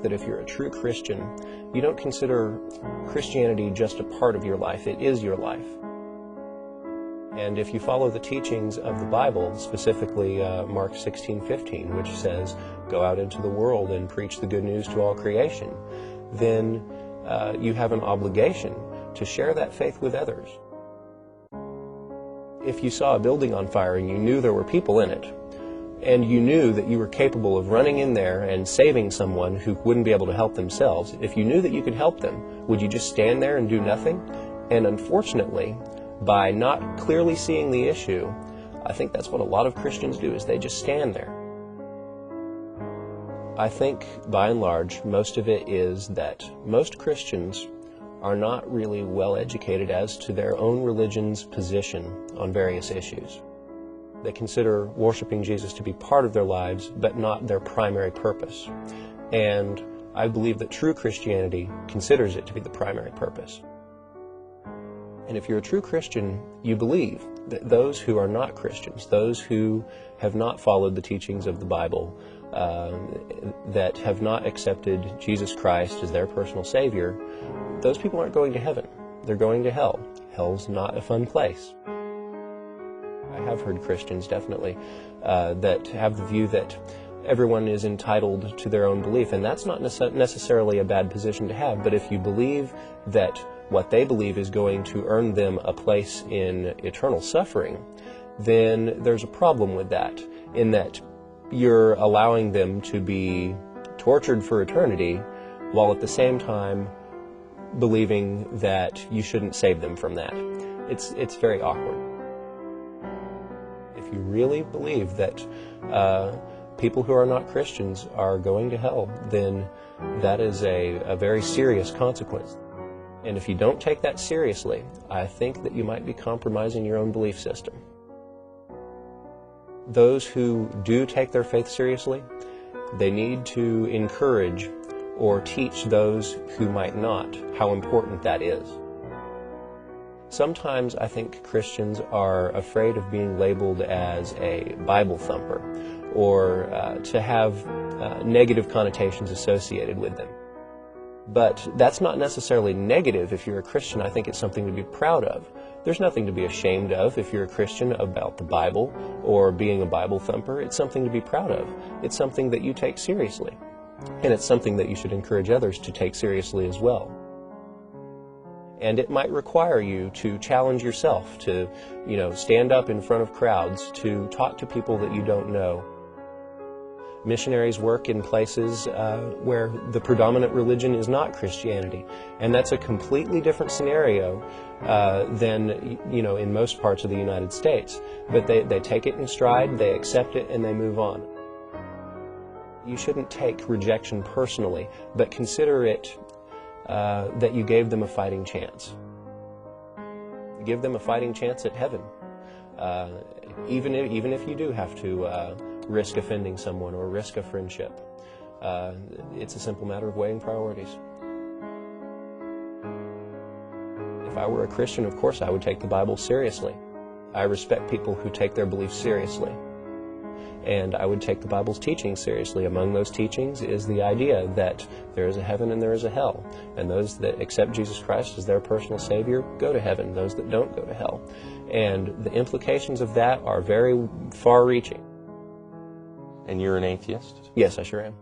that if you're a true Christian, you don't consider Christianity just a part of your life. It is your life. And if you follow the teachings of the Bible, specifically Mark 16:15, which says, "Go out into the world and preach the good news to all creation," then you have an obligation to share that faith with others. If you saw a building on fire and you knew there were people in it, and you knew that you were capable of running in there and saving someone who wouldn't be able to help themselves, if you knew that you could help them, would you just stand there and do nothing? And unfortunately, by not clearly seeing the issue, I think that's what a lot of Christians do, is they just stand there. I think, by and large, most of it is that most Christians are not really well educated as to their own religion's position on various issues. They consider worshiping Jesus to be part of their lives, but not their primary purpose. And I believe that true Christianity considers it to be the primary purpose. And if you're a true Christian, you believe that those who are not Christians, those who have not followed the teachings of the Bible, that have not accepted Jesus Christ as their personal Savior, those people aren't going to heaven. They're going to hell. Hell's not a fun place. I have heard Christians, definitely, that have the view that everyone is entitled to their own belief, and that's not necessarily a bad position to have, but if you believe that what they believe is going to earn them a place in eternal suffering, then there's a problem with that, in that you're allowing them to be tortured for eternity, while at the same time believing that you shouldn't save them from that. It's very awkward. If you really believe that people who are not Christians are going to hell, then that is a very serious consequence. And if you don't take that seriously, I think that you might be compromising your own belief system. Those who do take their faith seriously, they need to encourage or teach those who might not how important that is. Sometimes I think Christians are afraid of being labeled as a Bible thumper, or to have negative connotations associated with them. But that's not necessarily negative if you're a Christian. I think it's something to be proud of. There's nothing to be ashamed of if you're a Christian about the Bible or being a Bible thumper. It's something to be proud of. It's something that you take seriously. And it's something that you should encourage others to take seriously as well. And it might require you to challenge yourself, to, stand up in front of crowds, to talk to people that you don't know. Missionaries work in places where the predominant religion is not Christianity, and that's a completely different scenario than in most parts of the United States. But they take it in stride, they accept it, and they move on. You shouldn't take rejection personally, but consider it that you gave them a fighting chance. Give them a fighting chance at heaven, even if you do have to risk offending someone or risk a friendship. It's a simple matter of weighing priorities. If I were a Christian, of course I would take the Bible seriously. I respect people who take their beliefs seriously. And I would take the Bible's teachings seriously. Among those teachings is the idea that there is a heaven and there is a hell. And those that accept Jesus Christ as their personal Savior go to heaven. Those that don't go to hell. And the implications of that are very far-reaching. And you're an atheist? Yes, I sure am.